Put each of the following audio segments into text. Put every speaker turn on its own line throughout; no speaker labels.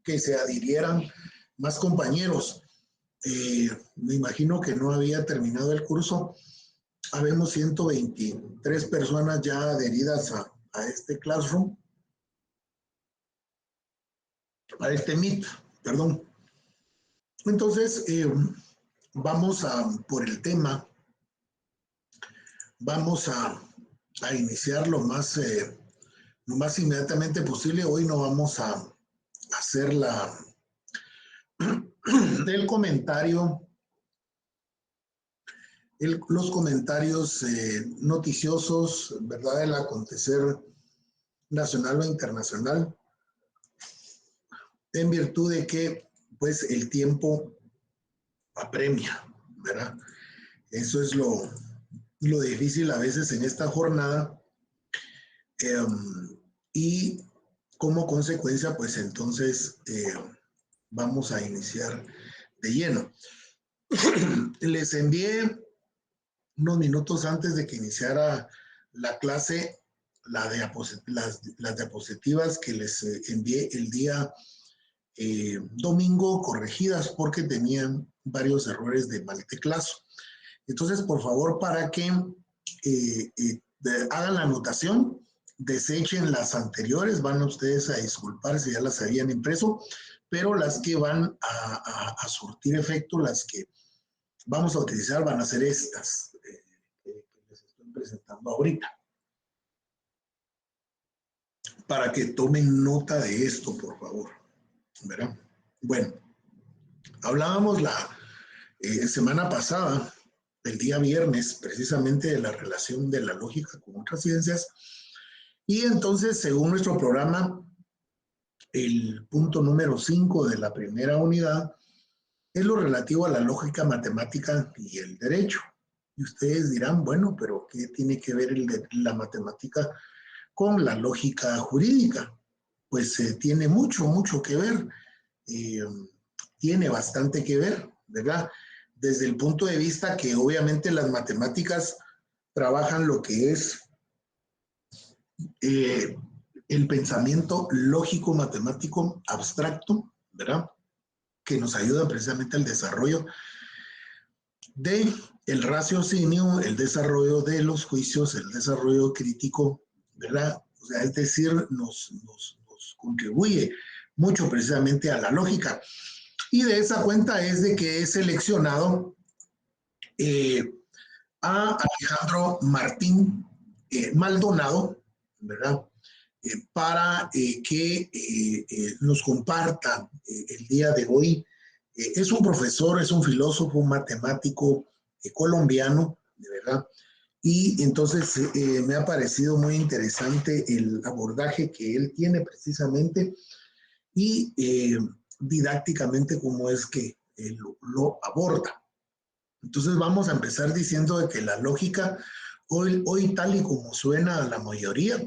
que se adhirieran más compañeros. Me imagino que no había terminado el curso. Habemos 123 personas ya adheridas a este Classroom, a este Meet, perdón. Entonces, vamos por el tema. Vamos a iniciar lo más inmediatamente posible. Hoy no vamos a hacer el comentario, los comentarios noticiosos, ¿verdad?, del acontecer nacional o internacional, en virtud de que, pues, el tiempo apremia, ¿verdad? Eso es lo difícil a veces en esta jornada. Y como consecuencia, pues entonces vamos a iniciar de lleno. Les envié unos minutos antes de que iniciara la clase las diapositivas que les envié el día domingo, corregidas porque tenían varios errores de mal teclazo. Entonces, por favor, para que hagan la anotación, desechen las anteriores, van ustedes a disculpar si ya las habían impreso, pero las que van a surtir efecto, las que vamos a utilizar van a ser estas que les estoy presentando ahorita. Para que tomen nota de esto, por favor, ¿verdad? Bueno, hablábamos la semana pasada, el día viernes, precisamente de la relación de la lógica con otras ciencias. Y entonces, según nuestro programa, el punto número 5 de la primera unidad es lo relativo a la lógica matemática y el derecho. Y ustedes dirán, bueno, pero ¿qué tiene que ver la matemática con la lógica jurídica? Pues tiene mucho que ver. Tiene bastante que ver, ¿verdad? Desde el punto de vista que obviamente las matemáticas trabajan lo que es el pensamiento lógico matemático abstracto, ¿verdad?, que nos ayuda precisamente al desarrollo de el raciocinio, el desarrollo de los juicios, el desarrollo crítico, ¿verdad? O sea, es decir, nos contribuye mucho precisamente a la lógica. Y de esa cuenta es de que he seleccionado a Alejandro Martín Maldonado, ¿verdad?, para que nos comparta el día de hoy. Es un profesor, es un filósofo, un matemático colombiano, de verdad. Y entonces me ha parecido muy interesante el abordaje que él tiene precisamente y didácticamente cómo es que lo aborda. Entonces vamos a empezar diciendo de que la lógica, hoy tal y como suena a la mayoría,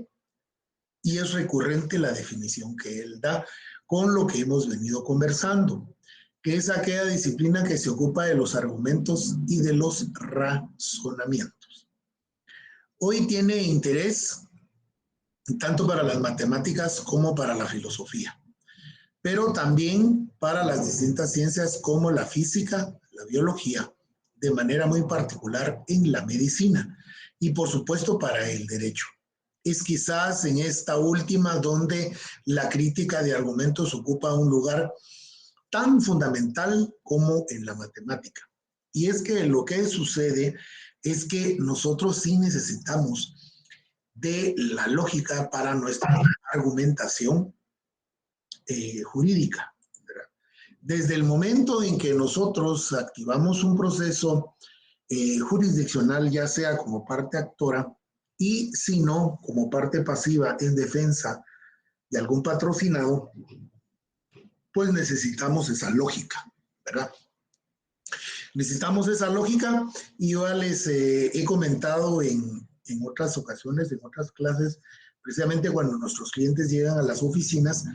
y es recurrente la definición que él da con lo que hemos venido conversando, que es aquella disciplina que se ocupa de los argumentos y de los razonamientos. Hoy tiene interés tanto para las matemáticas como para la filosofía, pero también para las distintas ciencias como la física, la biología, de manera muy particular en la medicina y por supuesto para el derecho. Es quizás en esta última donde la crítica de argumentos ocupa un lugar tan fundamental como en la matemática. Y es que lo que sucede es que nosotros sí necesitamos de la lógica para nuestra argumentación jurídica. Desde el momento en que nosotros activamos un proceso jurisdiccional, ya sea como parte actora, y si no, como parte pasiva en defensa de algún patrocinado, pues necesitamos esa lógica, ¿verdad? Necesitamos esa lógica y yo les he comentado en otras ocasiones, en otras clases, precisamente cuando nuestros clientes llegan a las oficinas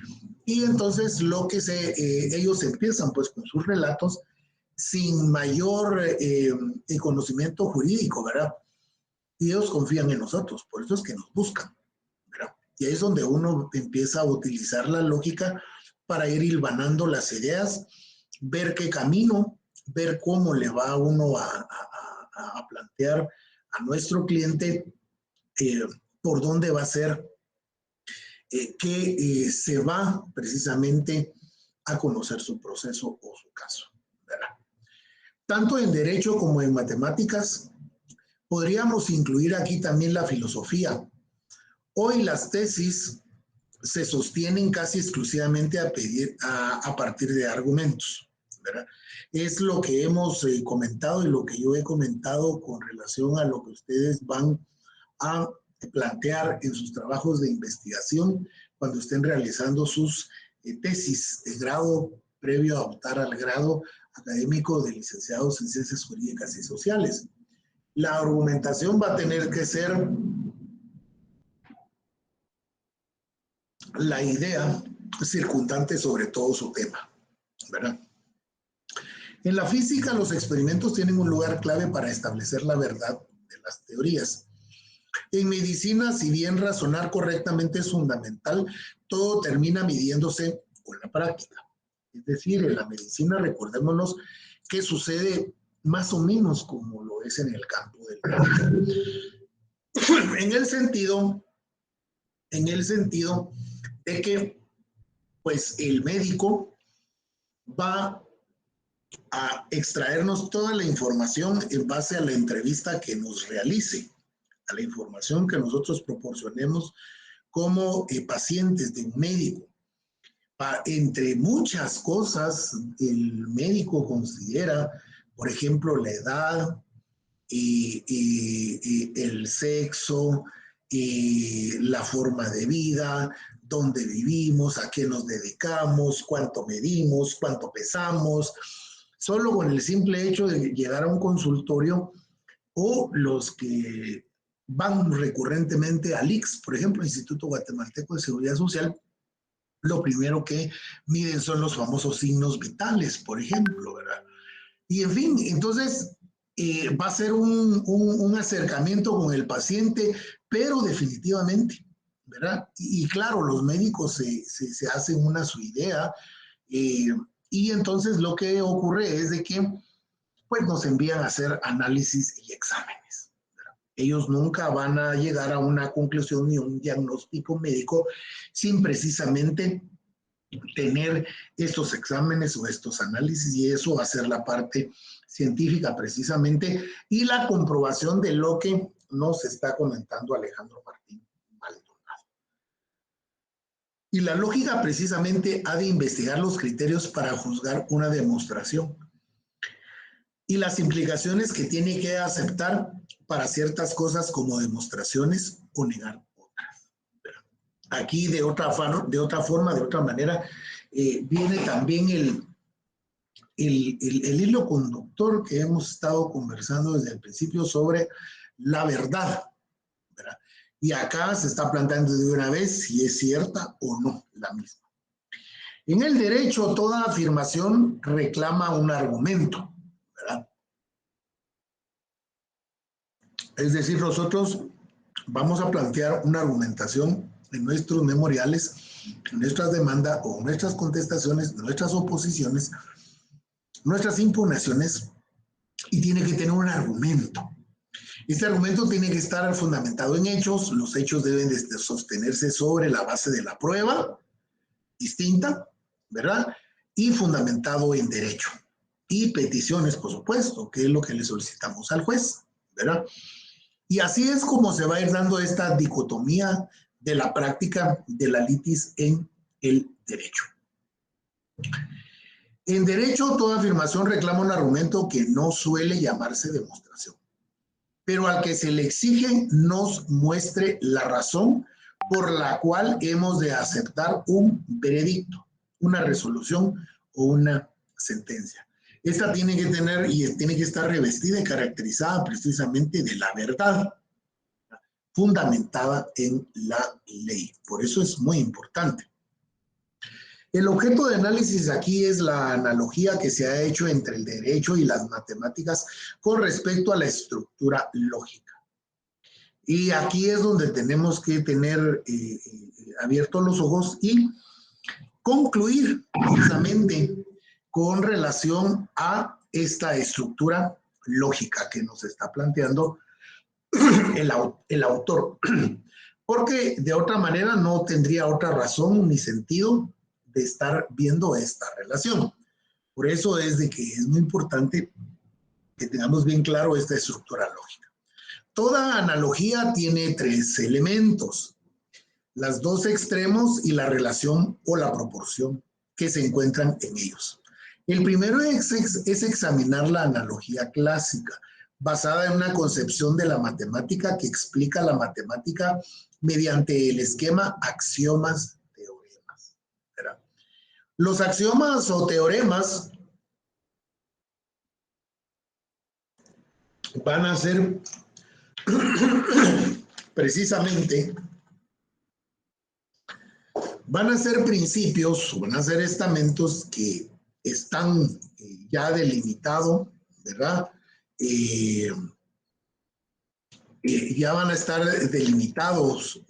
y entonces ellos empiezan pues con sus relatos sin mayor conocimiento jurídico, ¿verdad? Y ellos confían en nosotros, por eso es que nos buscan, ¿verdad? Y ahí es donde uno empieza a utilizar la lógica para ir hilvanando las ideas, ver qué camino, ver cómo le va uno a plantear a nuestro cliente por dónde va a ser que se va precisamente a conocer su proceso o su caso, ¿verdad? Tanto en derecho como en matemáticas, podríamos incluir aquí también la filosofía. Hoy las tesis se sostienen casi exclusivamente a partir de argumentos, ¿verdad? Es lo que hemos comentado y lo que yo he comentado con relación a lo que ustedes van a plantear en sus trabajos de investigación cuando estén realizando sus tesis de grado previo a optar al grado académico de licenciados en Ciencias Jurídicas y Sociales. La argumentación va a tener que ser la idea circundante sobre todo su tema, ¿verdad? En la física, los experimentos tienen un lugar clave para establecer la verdad de las teorías. En medicina, si bien razonar correctamente es fundamental, todo termina midiéndose con la práctica. Es decir, en la medicina, recordémonos que sucede más o menos como lo es en el campo del derecho. En el sentido de que, pues, el médico va a extraernos toda la información en base a la entrevista que nos realice, a la información que nosotros proporcionemos como pacientes de un médico. Entre muchas cosas, el médico considera, por ejemplo, la edad, el sexo, la forma de vida, dónde vivimos, a qué nos dedicamos, cuánto medimos, cuánto pesamos. Solo con el simple hecho de llegar a un consultorio, o los que van recurrentemente al ICS, por ejemplo, Instituto Guatemalteco de Seguridad Social, lo primero que miden son los famosos signos vitales, por ejemplo, ¿verdad? Y en fin, entonces va a ser un acercamiento con el paciente, pero definitivamente, ¿verdad? Y claro, los médicos se hacen una su idea, y entonces lo que ocurre es de que pues nos envían a hacer análisis y exámenes. Ellos nunca van a llegar a una conclusión ni un diagnóstico médico sin precisamente tener estos exámenes o estos análisis, y eso va a ser la parte científica precisamente y la comprobación de lo que nos está comentando Alejandro Martín Maldonado. Y la lógica precisamente ha de investigar los criterios para juzgar una demostración y las implicaciones que tiene que aceptar para ciertas cosas como demostraciones o negar otras. Aquí de otra forma, de otra manera, viene también el hilo conductor que hemos estado conversando desde el principio sobre la verdad, ¿verdad? Y acá se está planteando de una vez si es cierta o no la misma. En el derecho, toda afirmación reclama un argumento, ¿verdad? Es decir, nosotros vamos a plantear una argumentación en nuestros memoriales, en nuestras demandas o nuestras contestaciones, nuestras oposiciones, nuestras impugnaciones, y tiene que tener un argumento. Este argumento tiene que estar fundamentado en hechos. Los hechos deben de sostenerse sobre la base de la prueba distinta, ¿verdad? Y fundamentado en derecho. Y peticiones, por supuesto, que es lo que le solicitamos al juez, ¿verdad? Y así es como se va a ir dando esta dicotomía de la práctica de la litis en el derecho. En derecho, toda afirmación reclama un argumento que no suele llamarse demostración, pero al que se le exige nos muestre la razón por la cual hemos de aceptar un veredicto, una resolución o una sentencia. Esta tiene que tener y tiene que estar revestida y caracterizada precisamente de la verdad, fundamentada en la ley. Por eso es muy importante. El objeto de análisis aquí es la analogía que se ha hecho entre el derecho y las matemáticas con respecto a la estructura lógica. Y aquí es donde tenemos que tener abiertos los ojos y concluir precisamente con relación a esta estructura lógica que nos está planteando el autor, porque de otra manera no tendría otra razón ni sentido de estar viendo esta relación. Por eso es de que es muy importante que tengamos bien claro esta estructura lógica. Toda analogía tiene tres elementos: los dos extremos y la relación o la proporción que se encuentran en ellos. El primero es examinar la analogía clásica, basada en una concepción de la matemática que explica la matemática mediante el esquema axiomas-teoremas. Los axiomas o teoremas van a ser precisamente, van a ser principios, van a ser estamentos que están ya delimitados, ¿verdad? Ya van a estar delimitados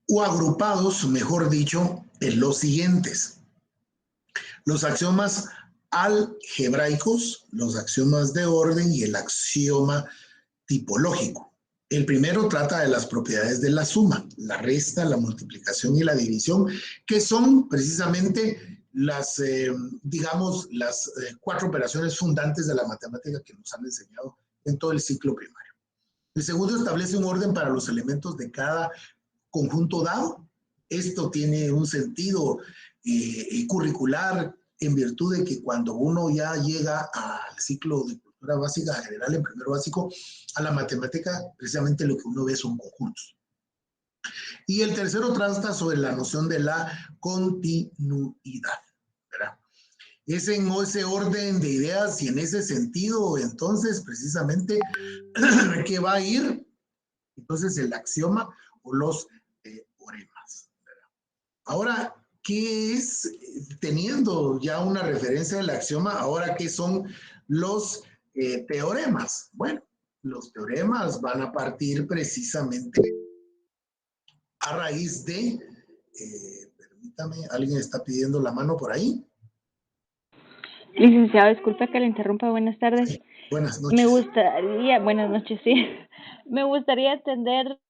o agrupados, mejor dicho, en los siguientes: los axiomas algebraicos, los axiomas de orden y el axioma tipológico. El primero trata de las propiedades de la suma, la resta, la multiplicación y la división, que son precisamente las, digamos, las cuatro operaciones fundantes de la matemática que nos han enseñado en todo el ciclo primario. El segundo establece un orden para los elementos de cada conjunto dado. Esto tiene un sentido curricular en virtud de que cuando uno ya llega al ciclo de cultura básica general en primero básico, a la matemática, precisamente lo que uno ve son conjuntos. Y el tercero trata sobre la noción de la continuidad, ¿verdad? Es en ese orden de ideas y en ese sentido, entonces, precisamente, que va a ir, entonces, el axioma o los teoremas, ¿verdad? Ahora, ¿qué es, teniendo ya una referencia del axioma, ahora qué son los teoremas? Bueno, los teoremas van a partir precisamente a raíz de, permítame, alguien está pidiendo la mano por ahí.
Licenciado, disculpe que le interrumpa, buenas tardes.
Sí, buenas noches.
Buenas noches, sí. Me gustaría entender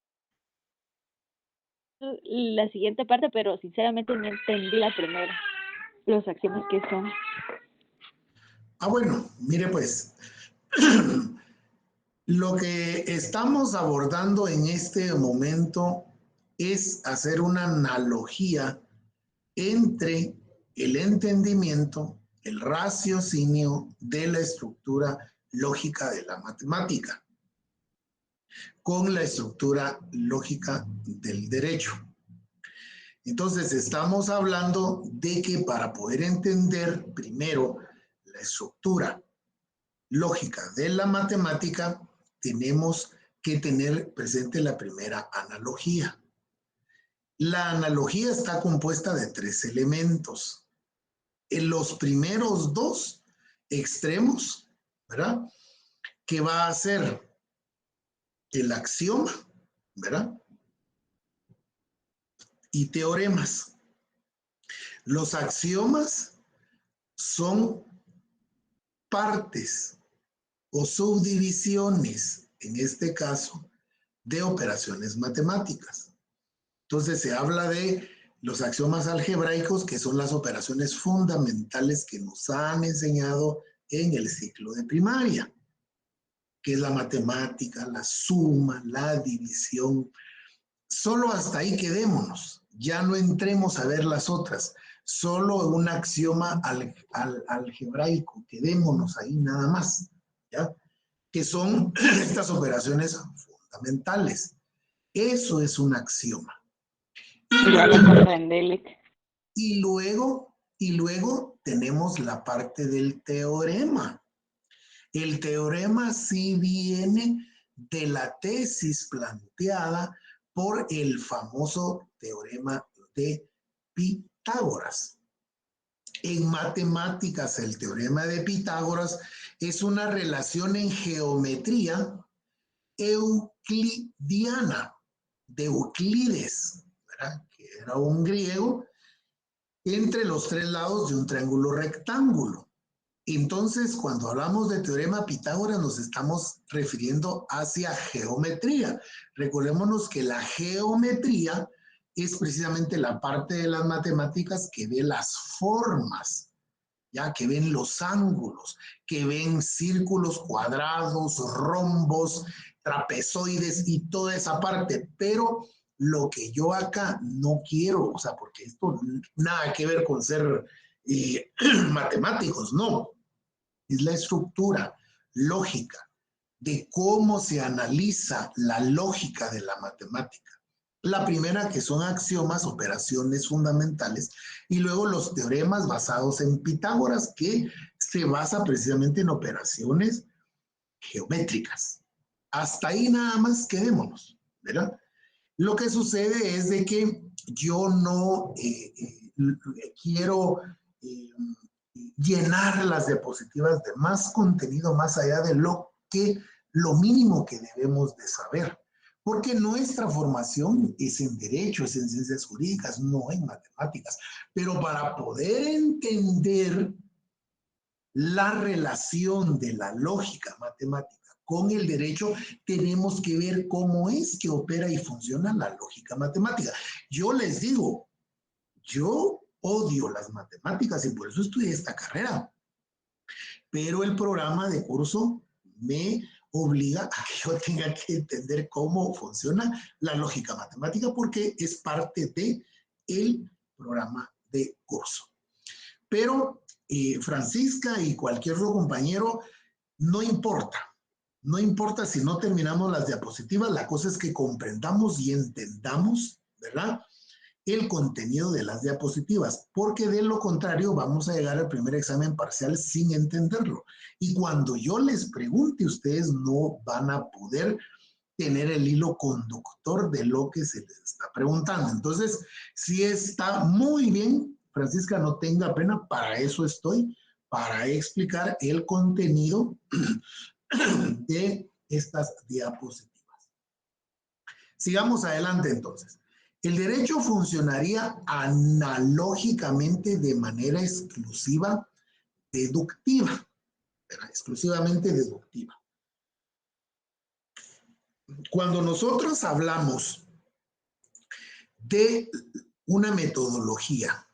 la siguiente parte, pero sinceramente no entendí la primera, los axiomas que son.
Bueno, mire pues, lo que estamos abordando en este momento es hacer una analogía entre el entendimiento, el raciocinio de la estructura lógica de la matemática con la estructura lógica del derecho. Entonces, estamos hablando de que para poder entender primero la estructura lógica de la matemática, tenemos que tener presente la primera analogía. La analogía está compuesta de tres elementos. En los primeros dos extremos, ¿verdad? Que va a ser el axioma, ¿verdad? Y teoremas. Los axiomas son partes o subdivisiones, en este caso, de operaciones matemáticas. Entonces se habla de los axiomas algebraicos, que son las operaciones fundamentales que nos han enseñado en el ciclo de primaria, que es la matemática, la suma, la división. Solo hasta ahí quedémonos, ya no entremos a ver las otras, solo un axioma algebraico, quedémonos ahí nada más, ¿ya? Que son estas operaciones fundamentales. Eso es un axioma.
Ya lo comprendí, Lic.
Y luego tenemos la parte del teorema. El teorema sí viene de la tesis planteada por el famoso teorema de Pitágoras. En matemáticas, el teorema de Pitágoras es una relación en geometría euclidiana, de Euclides, ¿verdad? que era un griego, entre los tres lados de un triángulo rectángulo. Entonces, cuando hablamos de teorema Pitágoras, nos estamos refiriendo hacia geometría. Recordémonos que la geometría es precisamente la parte de las matemáticas que ve las formas, ya que ven los ángulos, que ven círculos, cuadrados, rombos, trapezoides y toda esa parte. Pero lo que yo acá no quiero, o sea, porque esto nada que ver con ser matemáticos, no. Es la estructura lógica de cómo se analiza la lógica de la matemática. La primera, que son axiomas, operaciones fundamentales, y luego los teoremas basados en Pitágoras, que se basa precisamente en operaciones geométricas. Hasta ahí nada más quedémonos, ¿verdad? Lo que sucede es de que yo no quiero llenar las diapositivas de más contenido más allá de lo mínimo que debemos de saber. Porque nuestra formación es en derecho, es en ciencias jurídicas, no en matemáticas. Pero para poder entender la relación de la lógica matemática con el derecho, tenemos que ver cómo es que opera y funciona la lógica matemática. Yo les digo, yo odio las matemáticas y por eso estudié esta carrera. Pero el programa de curso me obliga a que yo tenga que entender cómo funciona la lógica matemática porque es parte del programa de curso. Pero Francisca y cualquier otro compañero, no importa si no terminamos las diapositivas, la cosa es que comprendamos y entendamos, ¿verdad?, el contenido de las diapositivas, porque de lo contrario vamos a llegar al primer examen parcial sin entenderlo. Y cuando yo les pregunte, ustedes no van a poder tener el hilo conductor de lo que se les está preguntando. Entonces, sí está muy bien, Francisca, no tenga pena, para eso estoy, para explicar el contenido de estas diapositivas. Sigamos adelante entonces. El derecho funcionaría analógicamente de manera exclusiva deductiva, exclusivamente deductiva. Cuando nosotros hablamos de una metodología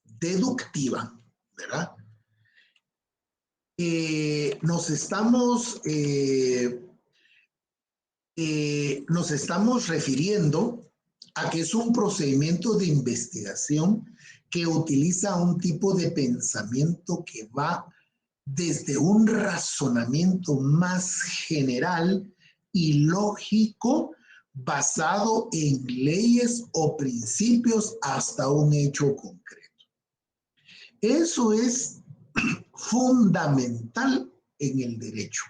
deductiva, ¿verdad? Nos estamos refiriendo a que es un procedimiento de investigación que utiliza un tipo de pensamiento que va desde un razonamiento más general y lógico basado en leyes o principios hasta un hecho concreto. Eso es fundamental en el derecho.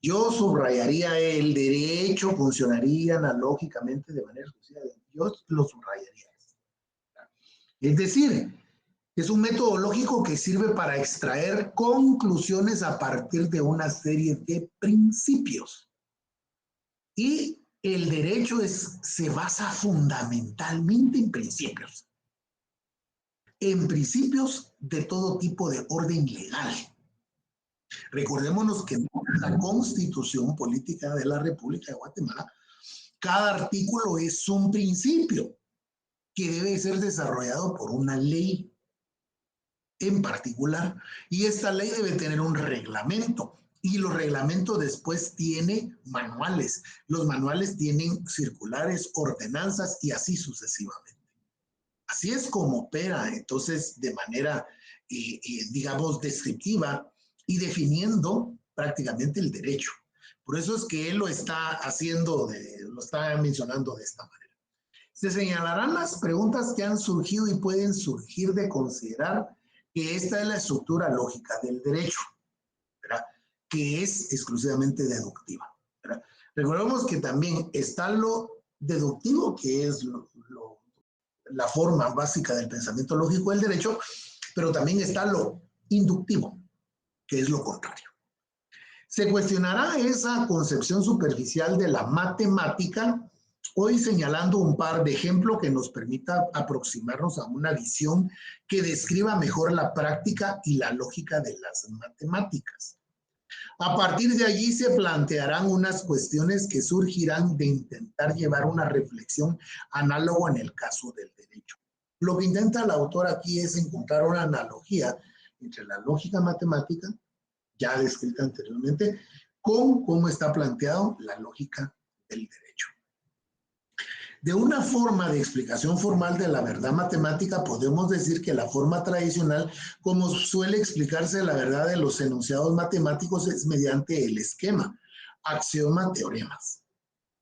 Yo subrayaría el derecho funcionaría analógicamente de manera exclusiva. Yo lo subrayaría. Es decir, es un método lógico que sirve para extraer conclusiones a partir de una serie de principios. Y el derecho se basa fundamentalmente en principios. En principios de todo tipo de orden legal. Recordémonos que la Constitución Política de la República de Guatemala, cada artículo es un principio que debe ser desarrollado por una ley en particular, y esta ley debe tener un reglamento, y los reglamentos después tienen manuales. Los manuales tienen circulares, ordenanzas y así sucesivamente. Así es como opera, entonces, de manera, digamos, descriptiva y definiendo prácticamente el derecho. Por eso es que él lo está haciendo, lo está mencionando de esta manera. Se señalarán las preguntas que han surgido y pueden surgir de considerar que esta es la estructura lógica del derecho, ¿verdad?, que es exclusivamente deductiva, ¿verdad? Recordemos que también está lo deductivo, que es la forma básica del pensamiento lógico del derecho, pero también está lo inductivo, que es lo contrario. Se cuestionará esa concepción superficial de la matemática Hoy señalando un par de ejemplos que nos permita aproximarnos a una visión que describa mejor la práctica y la lógica de las matemáticas. A partir de allí se plantearán unas cuestiones que surgirán de intentar llevar una reflexión análoga en el caso del derecho. Lo que intenta el autor aquí es encontrar una analogía entre la lógica matemática, ya descrita anteriormente, con cómo está planteado la lógica del derecho. De una forma de explicación formal de la verdad matemática, podemos decir que la forma tradicional, como suele explicarse la verdad de los enunciados matemáticos, es mediante el esquema, axioma, teoremas,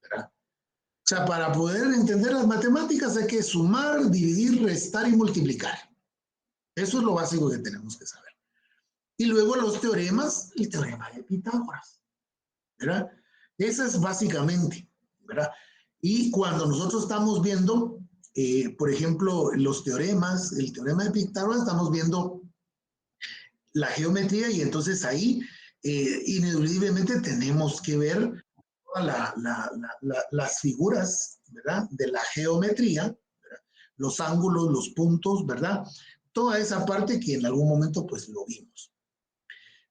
¿verdad? O sea, para poder entender las matemáticas hay que sumar, dividir, restar y multiplicar. Eso es lo básico que tenemos que saber. Y luego los teoremas, el teorema de Pitágoras, ¿verdad? Eso es básicamente, ¿verdad? Y cuando nosotros estamos viendo, por ejemplo, los teoremas, el teorema de Pitágoras, estamos viendo la geometría y entonces ahí ineludiblemente tenemos que ver las figuras, ¿verdad? De la geometría, ¿verdad? Los ángulos, los puntos, ¿verdad? Toda esa parte que en algún momento pues lo vimos.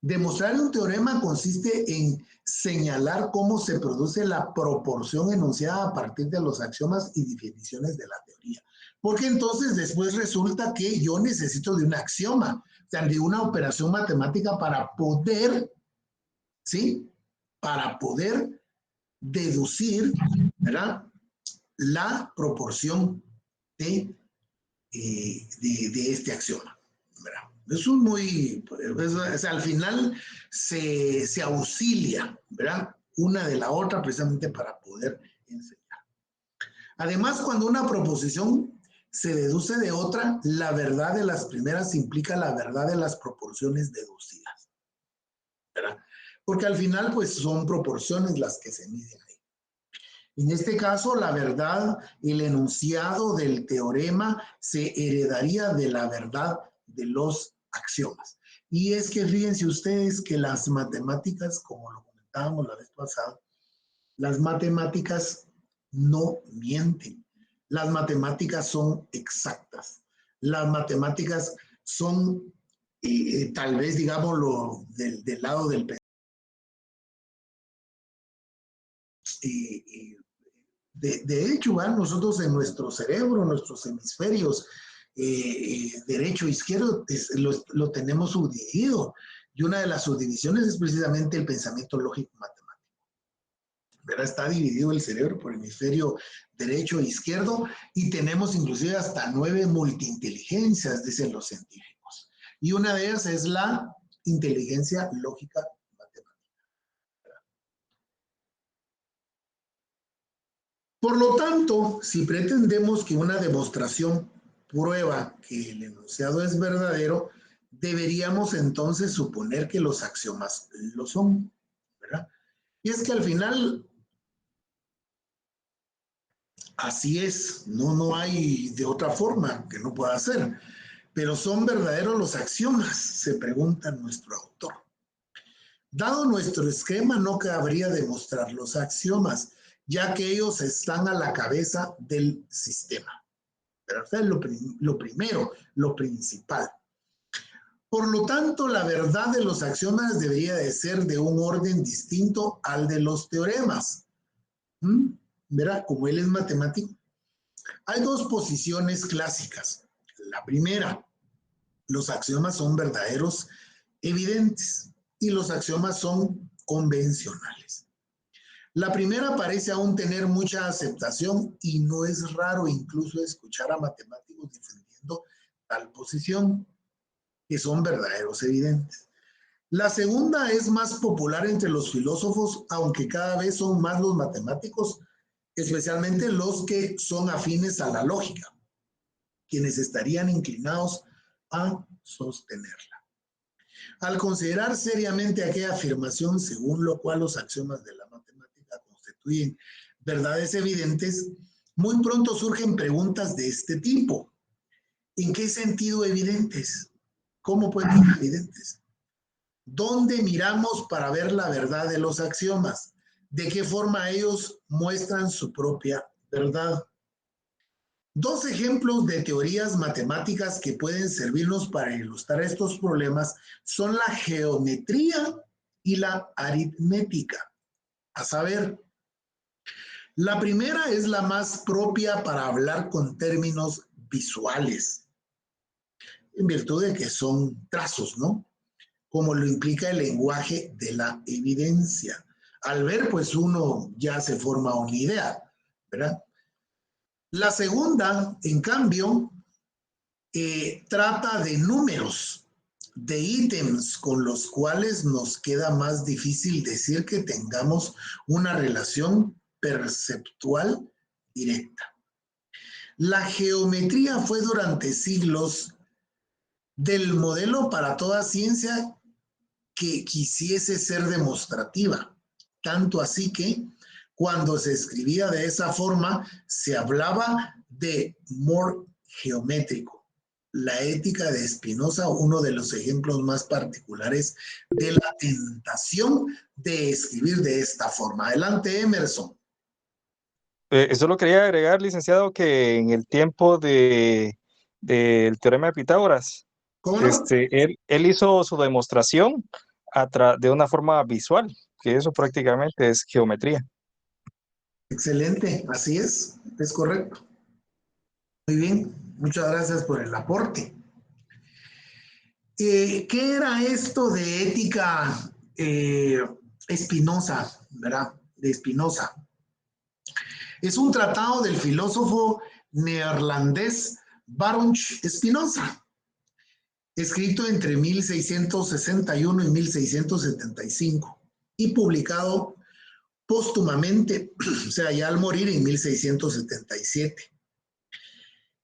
Demostrar un teorema consiste en señalar cómo se produce la proporción enunciada a partir de los axiomas y definiciones de la teoría. Porque entonces después resulta que yo necesito de un axioma, o sea, de una operación matemática para poder, ¿sí? Para poder deducir, ¿verdad? La proporción de este axioma, ¿verdad? Es un muy, o sea, al final se auxilia, ¿verdad? Una de la otra precisamente para poder enseñar. Además, cuando una proposición se deduce de otra, la verdad de las primeras implica la verdad de las proporciones deducidas, ¿verdad? Porque al final, pues son proporciones las que se miden ahí. En este caso, la verdad, el enunciado del teorema se heredaría de la verdad de los axiomas. Y es que fíjense ustedes que las matemáticas, como lo comentábamos la vez pasada, las matemáticas no mienten. Las matemáticas son exactas. Las matemáticas son, tal vez, digámoslo, del lado del pensamiento. De hecho, nosotros en nuestro cerebro, nuestros hemisferios, derecho e izquierdo, lo tenemos subdividido. Y una de las subdivisiones es precisamente el pensamiento lógico matemático. ¿Verdad? Está dividido el cerebro por hemisferio derecho e izquierdo y tenemos inclusive hasta 9 multiinteligencias, dicen los científicos. Y una de ellas es la inteligencia lógica matemática. Por lo tanto, si pretendemos que una demostración prueba que el enunciado es verdadero, deberíamos entonces suponer que los axiomas lo son, ¿verdad? Y es que al final, así es, no hay de otra forma que no pueda ser. Pero ¿son verdaderos los axiomas?, se pregunta nuestro autor. Dado nuestro esquema, no cabría demostrar los axiomas, ya que ellos están a la cabeza del sistema. Pero es lo primero, lo principal. Por lo tanto, la verdad de los axiomas debería de ser de un orden distinto al de los teoremas. ¿Verdad? Como él es matemático. Hay dos posiciones clásicas. La primera, los axiomas son verdaderos, evidentes, y los axiomas son convencionales. La primera parece aún tener mucha aceptación y no es raro incluso escuchar a matemáticos defendiendo tal posición, que son verdaderos, evidentes. La segunda es más popular entre los filósofos, aunque cada vez son más los matemáticos, especialmente los que son afines a la lógica, quienes estarían inclinados a sostenerla. Al considerar seriamente aquella afirmación según lo cual los axiomas de la matemática constituyen verdades evidentes, muy pronto surgen preguntas de este tipo. ¿En qué sentido evidentes? ¿Cómo pueden ser evidentes? ¿Dónde miramos para ver la verdad de los axiomas? ¿De qué forma ellos muestran su propia ¿verdad? Dos ejemplos de teorías matemáticas que pueden servirnos para ilustrar estos problemas son la geometría y la aritmética. A saber, la primera es la más propia para hablar con términos visuales, en virtud de que son trazos, ¿no? Como lo implica el lenguaje de la evidencia. Al ver, pues uno ya se forma una idea, ¿verdad? La segunda, en cambio, trata de números, de ítems con los cuales nos queda más difícil decir que tengamos una relación perceptual directa. La geometría fue durante siglos del modelo para toda ciencia que quisiese ser demostrativa, tanto así que cuando se escribía de esa forma se hablaba de humor geométrico. La ética de Spinoza, uno de los ejemplos más particulares de la tentación de escribir de esta forma. Adelante, Emerson.
Eso lo quería agregar, licenciado, que en el tiempo del teorema de Pitágoras,
¿Cómo no?
él hizo su demostración de una forma visual, que eso prácticamente es geometría.
Excelente, así es correcto. Muy bien, muchas gracias por el aporte. ¿Qué era esto de ética Spinoza, verdad? De Spinoza. Es un tratado del filósofo neerlandés Baruch Spinoza, escrito entre 1661 y 1675 y publicado póstumamente, o sea, ya al morir en 1677.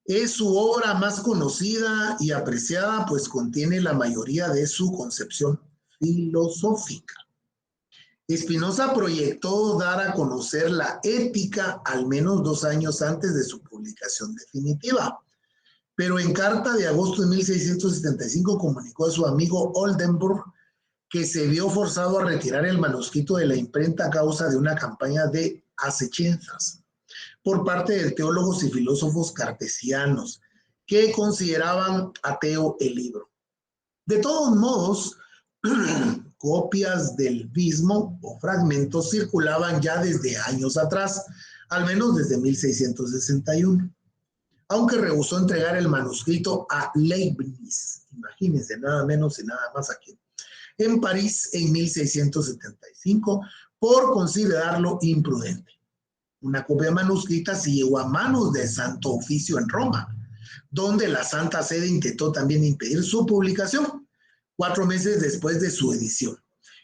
Es su obra más conocida y apreciada, pues contiene la mayoría de su concepción filosófica. Spinoza proyectó dar a conocer la ética al menos 2 años antes de su publicación definitiva, pero en carta de agosto de 1675 comunicó a su amigo Oldenburg que se vio forzado a retirar el manuscrito de la imprenta a causa de una campaña de asechanzas por parte de teólogos y filósofos cartesianos que consideraban ateo el libro. De todos modos, copias del mismo o fragmentos circulaban ya desde años atrás, al menos desde 1661, aunque rehusó entregar el manuscrito a Leibniz, imagínense, nada menos y nada más aquí, en París en 1675, por considerarlo imprudente. Una copia manuscrita se llegó a manos del Santo Oficio en Roma, donde la Santa Sede intentó también impedir su publicación 4 meses después de su edición.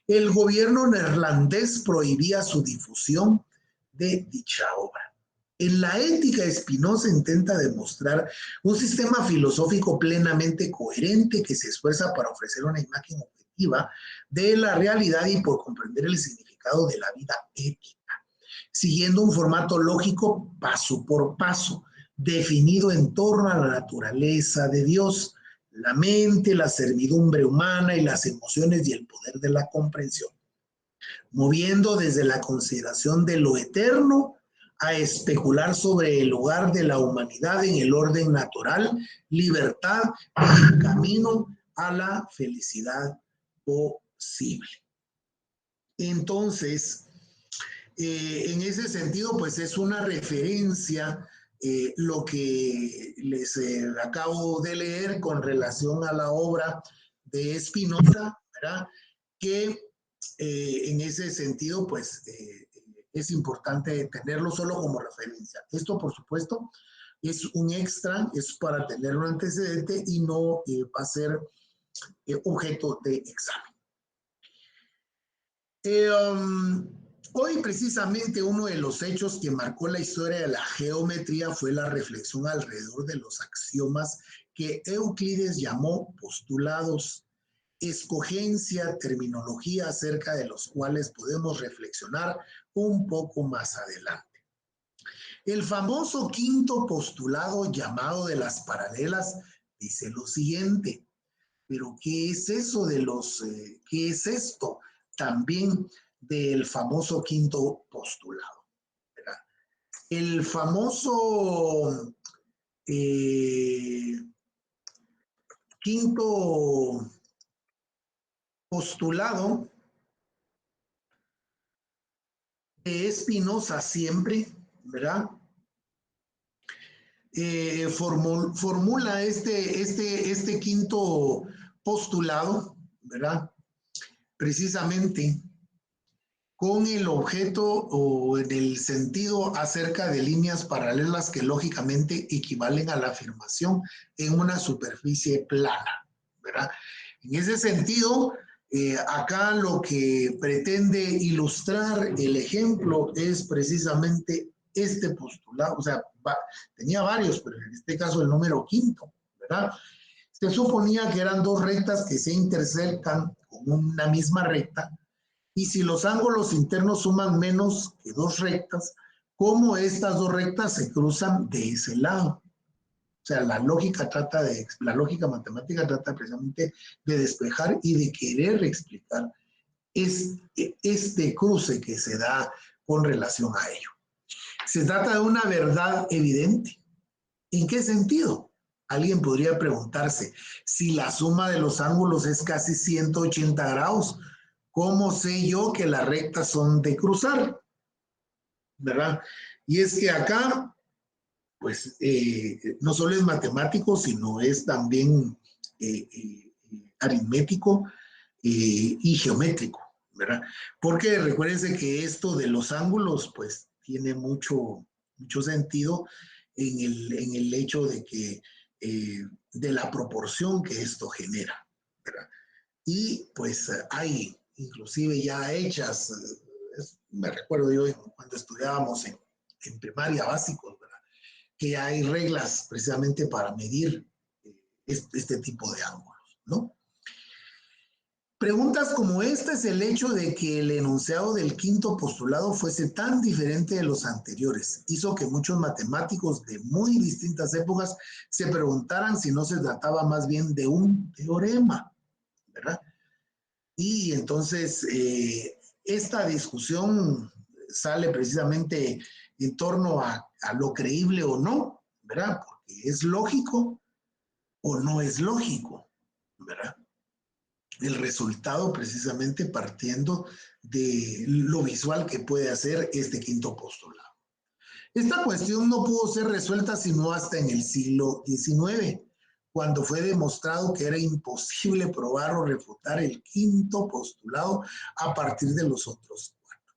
El gobierno neerlandés prohibía su difusión de dicha obra. En la ética, Spinoza intenta demostrar un sistema filosófico plenamente coherente que se esfuerza para ofrecer una imagen objetiva de la realidad y por comprender el significado de la vida ética, siguiendo un formato lógico paso por paso, definido en torno a la naturaleza de Dios, la mente, la servidumbre humana y las emociones y el poder de la comprensión, moviendo desde la consideración de lo eterno a especular sobre el lugar de la humanidad en el orden natural, libertad y el camino a la felicidad posible. Entonces, en ese sentido, pues es una referencia lo que les acabo de leer con relación a la obra de Spinoza, ¿verdad? Que en ese sentido, pues es importante tenerlo solo como referencia. Esto, por supuesto, es un extra, es para tener un antecedente y no va a ser objeto de examen. Hoy precisamente uno de los hechos que marcó la historia de la geometría fue la reflexión alrededor de los axiomas que Euclides llamó postulados, escogencia, terminología acerca de los cuales podemos reflexionar un poco más adelante. El famoso quinto postulado llamado de las paralelas dice lo siguiente, pero ¿qué es eso de qué es esto también del famoso quinto postulado? ¿Verdad? El famoso quinto postulado de Spinoza siempre, ¿verdad? Formula este quinto postulado, ¿verdad? Precisamente con el objeto o en el sentido acerca de líneas paralelas que lógicamente equivalen a la afirmación en una superficie plana, ¿verdad? En ese sentido, acá lo que pretende ilustrar el ejemplo es precisamente este postulado, o sea, tenía varios, pero en este caso el número quinto, ¿verdad? Se suponía que eran dos rectas que se intersecan con una misma recta, y si los ángulos internos suman menos que dos rectas, ¿cómo estas dos rectas se cruzan de ese lado? O sea, la lógica matemática trata precisamente de despejar y de querer explicar este cruce que se da con relación a ello. Se trata de una verdad evidente. ¿En qué sentido? Alguien podría preguntarse, si la suma de los ángulos es casi 180 grados, ¿cómo sé yo que las rectas son de cruzar? ¿Verdad? Y es que acá, pues, no solo es matemático, sino es también aritmético y geométrico, ¿verdad? Porque recuérdense que esto de los ángulos, pues, tiene mucho sentido en el hecho de que, de la proporción que esto genera, ¿verdad? Y pues hay inclusive ya hechas, me recuerdo yo cuando estudiábamos en primaria básicos, ¿verdad? Que hay reglas precisamente para medir este tipo de ángulos, ¿no? Preguntas como esta es el hecho de que el enunciado del quinto postulado fuese tan diferente de los anteriores. Hizo que muchos matemáticos de muy distintas épocas se preguntaran si no se trataba más bien de un teorema, ¿verdad? Y entonces esta discusión sale precisamente en torno a lo creíble o no, ¿verdad? Porque es lógico o no es lógico, ¿verdad? El resultado precisamente partiendo de lo visual que puede hacer este quinto postulado. Esta cuestión no pudo ser resuelta sino hasta en el siglo XIX, cuando fue demostrado que era imposible probar o refutar el quinto postulado a partir de los otros cuatro.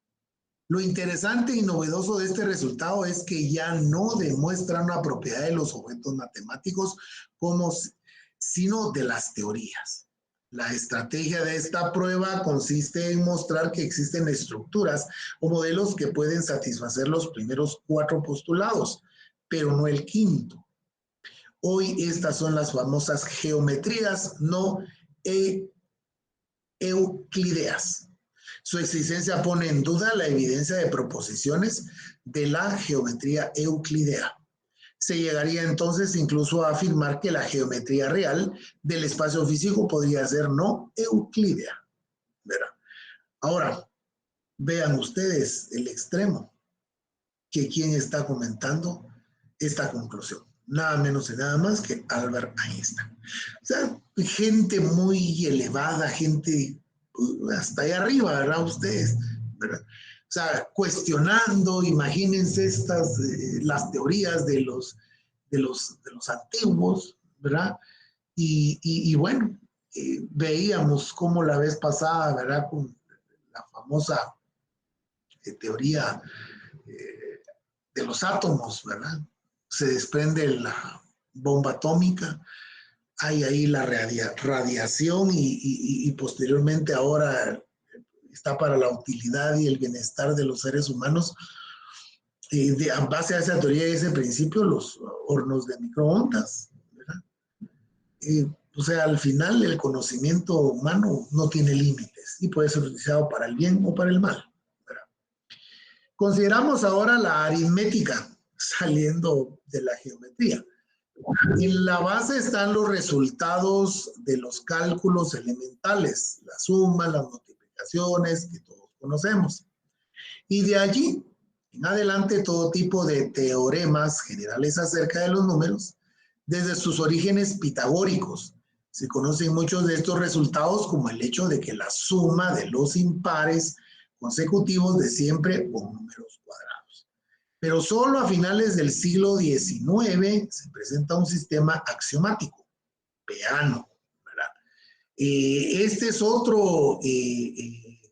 Lo interesante y novedoso de este resultado es que ya no demuestra una propiedad de los objetos matemáticos sino de las teorías. La estrategia de esta prueba consiste en mostrar que existen estructuras o modelos que pueden satisfacer los primeros cuatro postulados, pero no el quinto. Hoy estas son las famosas geometrías no euclideas. Su existencia pone en duda la evidencia de proposiciones de la geometría euclidea. Se llegaría entonces incluso a afirmar que la geometría real del espacio físico podría ser no euclídea. ¿Verdad? Ahora, vean ustedes el extremo, que quien está comentando esta conclusión. Nada menos y nada más que Albert Einstein. O sea, gente muy elevada, gente hasta allá arriba, ¿verdad? Ustedes, ¿verdad? O sea, cuestionando, imagínense las teorías de los antiguos, ¿verdad? Y bueno, veíamos cómo la vez pasada, ¿verdad? Con la famosa teoría de los átomos, ¿verdad? Se desprende la bomba atómica, hay ahí la radiación y posteriormente ahora está para la utilidad y el bienestar de los seres humanos. En base a esa teoría y ese principio, los hornos de microondas, ¿verdad? O sea, al final el conocimiento humano no tiene límites y puede ser utilizado para el bien o para el mal, ¿verdad? Consideramos ahora la aritmética saliendo de la geometría. En la base están los resultados de los cálculos elementales, las sumas, las multiplicaciones que todos conocemos. Y de allí En adelante, todo tipo de teoremas generales acerca de los números, desde sus orígenes pitagóricos. Se conocen muchos de estos resultados como el hecho de que la suma de los impares consecutivos de siempre con números cuadrados. Pero solo a finales del siglo XIX se presenta un sistema axiomático, Peano, ¿verdad? Este es otro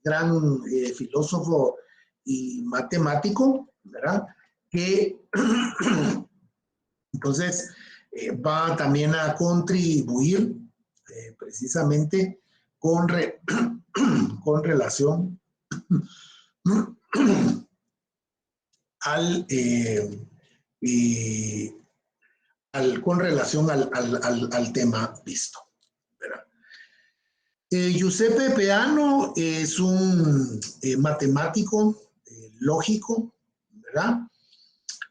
gran filósofo y matemático, ¿verdad? Que entonces va también a contribuir precisamente con, con relación al, con relación al tema visto, ¿verdad? Giuseppe Peano es un matemático lógico, ¿verdad?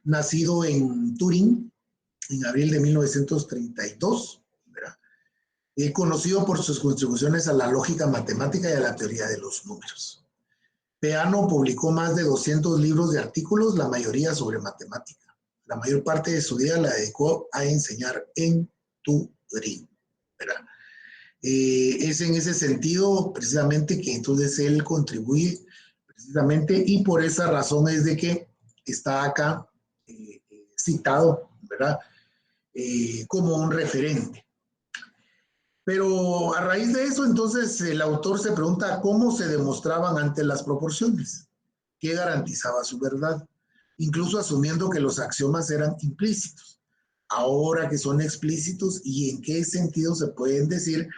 Nacido en Turín en abril de 1932, ¿verdad? Conocido por sus contribuciones a la lógica matemática y a la teoría de los números. Peano publicó más de 200 libros de artículos, la mayoría sobre matemática. La mayor parte de su vida la dedicó a enseñar en Turín, ¿verdad? Es en ese sentido precisamente que entonces él contribuye precisamente, y por esa razón es de que está acá citado, ¿verdad? Como un referente. Pero a raíz de eso, entonces, el autor se pregunta cómo se demostraban ante las proporciones, qué garantizaba su verdad, incluso asumiendo que los axiomas eran implícitos. Ahora que son explícitos, ¿y en qué sentido se pueden decir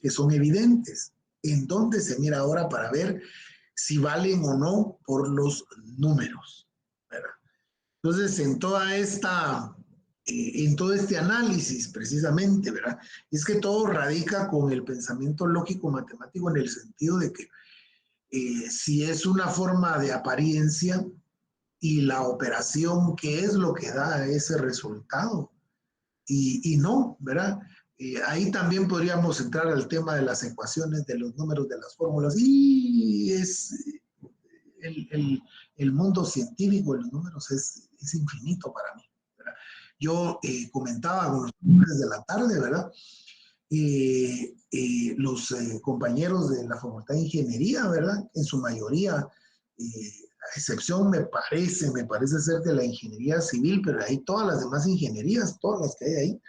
que son evidentes? ¿En dónde se mira ahora para ver si valen o no por los números, ¿verdad? Entonces, en todo este análisis, precisamente, ¿verdad? Es que todo radica con el pensamiento lógico matemático en el sentido de que si es una forma de apariencia y la operación, ¿qué es lo que da ese resultado? Y no, ¿verdad? Ahí también podríamos entrar al tema de las ecuaciones, de los números, de las fórmulas, y es el mundo científico de los números es infinito para mí, ¿verdad? Yo comentaba con los estudiantes de la tarde, ¿verdad? Los compañeros de la Facultad de Ingeniería, ¿verdad? En su mayoría, a excepción me parece ser de la ingeniería civil, pero hay todas las demás ingenierías, todas las que hay ahí,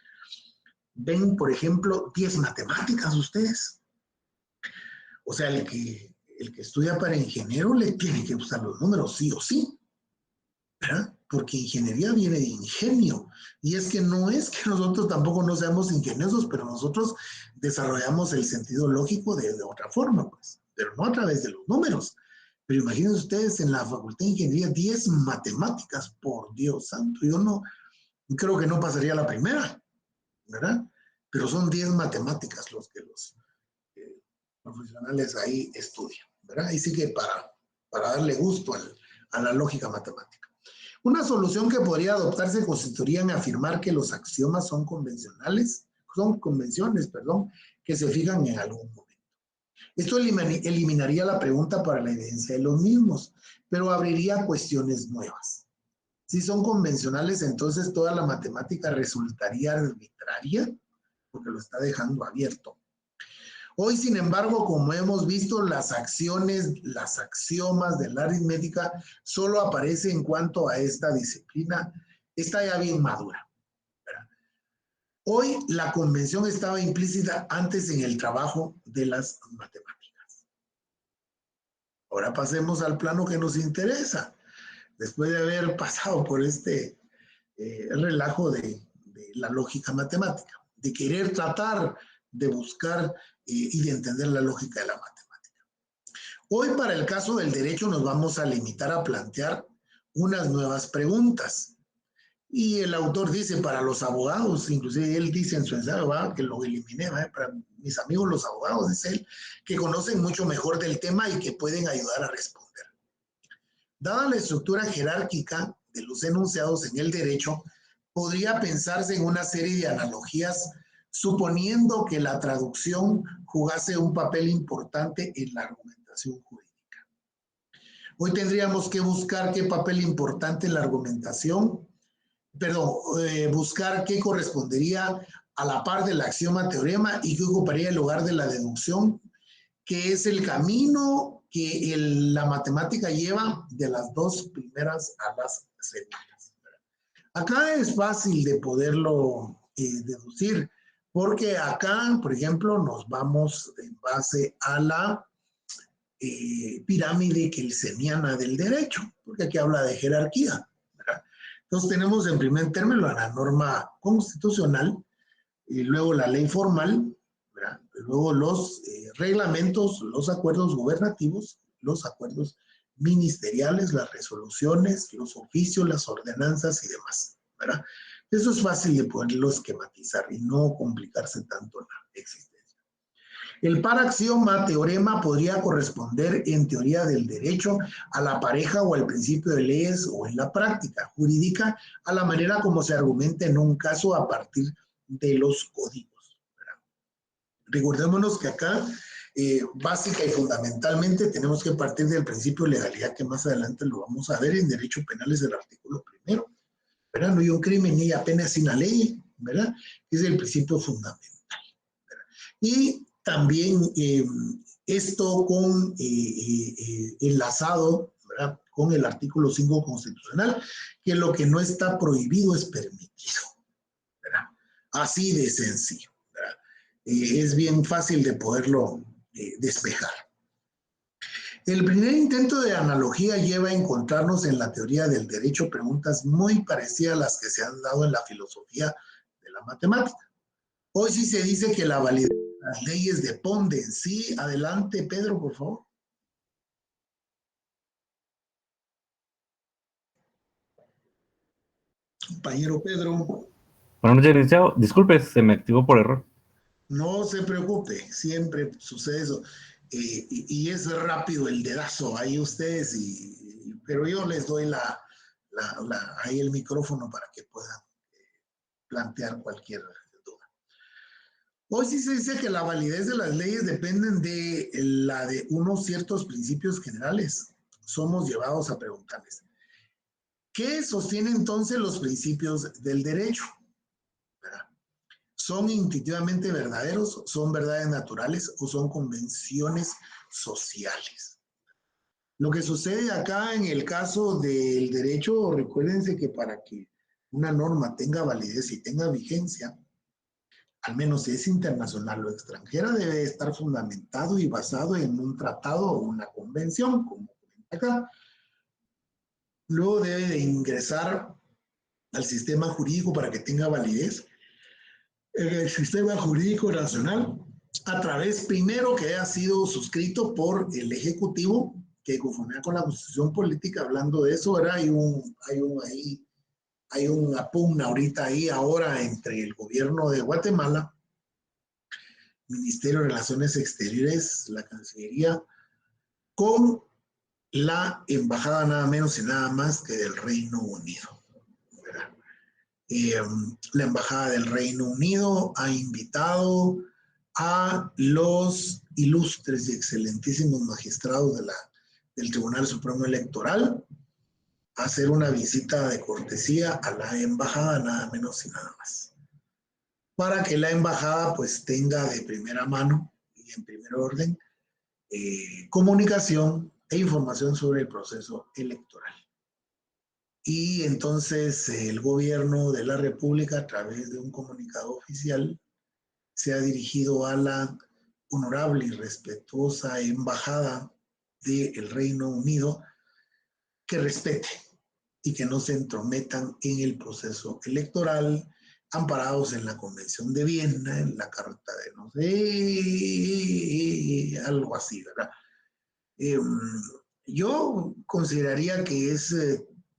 ven, por ejemplo, 10 matemáticas ustedes. O sea, el que estudia para ingeniero le tiene que usar los números sí o sí, ¿verdad? Porque ingeniería viene de ingenio. Y es que no es que nosotros tampoco no seamos ingeniosos, pero nosotros desarrollamos el sentido lógico de otra forma, pues, pero no a través de los números. Pero imagínense ustedes en la Facultad de Ingeniería 10 matemáticas, por Dios santo, yo no creo que no pasaría la primera, ¿verdad? Pero son 10 matemáticas los que los profesionales ahí estudian, ¿verdad? Y sí que para darle gusto a la lógica matemática. Una solución que podría adoptarse consistiría en afirmar que los axiomas son convenciones, que se fijan en algún momento. Esto eliminaría la pregunta para la evidencia de los mismos, pero abriría cuestiones nuevas. Si son convencionales, entonces toda la matemática resultaría arbitraria, porque lo está dejando abierto. Hoy, sin embargo, como hemos visto, las axiomas de la aritmética solo aparecen en cuanto a esta disciplina, está ya bien madura, ¿verdad? Hoy la convención estaba implícita antes en el trabajo de las matemáticas. Ahora pasemos al plano que nos interesa. Después de haber pasado por este relajo de la lógica matemática, de querer tratar de buscar y de entender la lógica de la matemática. Hoy, para el caso del derecho, nos vamos a limitar a plantear unas nuevas preguntas. Y el autor dice para los abogados, inclusive él dice en su ensayo, ¿verdad?, que lo eliminé, ¿verdad?, para mis amigos los abogados, dice él, que conocen mucho mejor del tema y que pueden ayudar a responder. Dada la estructura jerárquica de los enunciados en el derecho, podría pensarse en una serie de analogías, suponiendo que la traducción jugase un papel importante en la argumentación jurídica. Hoy tendríamos que buscar qué papel importante en la argumentación, buscar qué correspondería a la par del axioma teorema y qué ocuparía el lugar de la deducción, que es el camino que la matemática lleva de las dos primeras a las segundas. Acá es fácil de poderlo deducir, porque acá, por ejemplo, nos vamos en base a la pirámide kelseniana del derecho, porque aquí habla de jerarquía, ¿verdad? Entonces tenemos en primer término la norma constitucional, y luego la ley formal, ¿verdad? Luego los reglamentos, los acuerdos gubernativos, los acuerdos ministeriales, las resoluciones, los oficios, las ordenanzas y demás, ¿verdad? Eso es fácil de poderlo esquematizar y no complicarse tanto en la existencia. El paraxioma teorema podría corresponder en teoría del derecho a la pareja o al principio de leyes o en la práctica jurídica a la manera como se argumenta en un caso a partir de los códigos. Recordémonos que acá, básica y fundamentalmente, tenemos que partir del principio de legalidad, que más adelante lo vamos a ver en derecho penal, es el artículo primero, ¿verdad? No hay un crimen ni apenas sin la ley, ¿verdad? Es el principio fundamental, ¿verdad? Y también esto con enlazado, ¿verdad?, con el artículo 5 constitucional, que lo que no está prohibido es permitido, ¿verdad? Así de sencillo, ¿verdad? Es bien fácil de poderlo despejar. El primer intento de analogía lleva a encontrarnos en la teoría del derecho preguntas muy parecidas a las que se han dado en la filosofía de la matemática. Hoy sí se dice que la validez de las leyes depende. Sí, adelante, Pedro, por favor. Compañero Pedro.
Buenas noches, licenciado. Disculpe, se me activó por error.
No se preocupe, siempre sucede eso. Y es rápido el dedazo ahí ustedes, pero yo les doy ahí el micrófono para que puedan plantear cualquier duda. Hoy sí se dice que la validez de las leyes dependen de la de unos ciertos principios generales. Somos llevados a preguntarles, ¿qué sostiene entonces los principios del derecho? ¿Verdad? ¿Son intuitivamente verdaderos? ¿Son verdades naturales o son convenciones sociales? Lo que sucede acá en el caso del derecho, recuérdense que para que una norma tenga validez y tenga vigencia, al menos si es internacional o extranjera, debe estar fundamentado y basado en un tratado o una convención, como comenta acá. Luego debe de ingresar al sistema jurídico para que tenga validez en el sistema jurídico nacional a través, primero, que haya sido suscrito por el Ejecutivo, que conforme con la Constitución Política, hablando de eso, ¿verdad? Hay una pugna ahorita ahí ahora entre el gobierno de Guatemala, Ministerio de Relaciones Exteriores, la Cancillería, con la embajada nada menos y nada más que del Reino Unido, ¿verdad? La embajada del Reino Unido ha invitado a los ilustres y excelentísimos magistrados del Tribunal Supremo Electoral a hacer una visita de cortesía a la embajada, nada menos y nada más, para que la embajada pues tenga de primera mano y en primer orden comunicación e información sobre el proceso electoral. Y entonces el gobierno de la República, a través de un comunicado oficial, se ha dirigido a la honorable y respetuosa embajada del Reino Unido que respete y que no se entrometan en el proceso electoral, amparados en la Convención de Viena, en la Carta de no sé, algo así, ¿verdad? Yo consideraría que es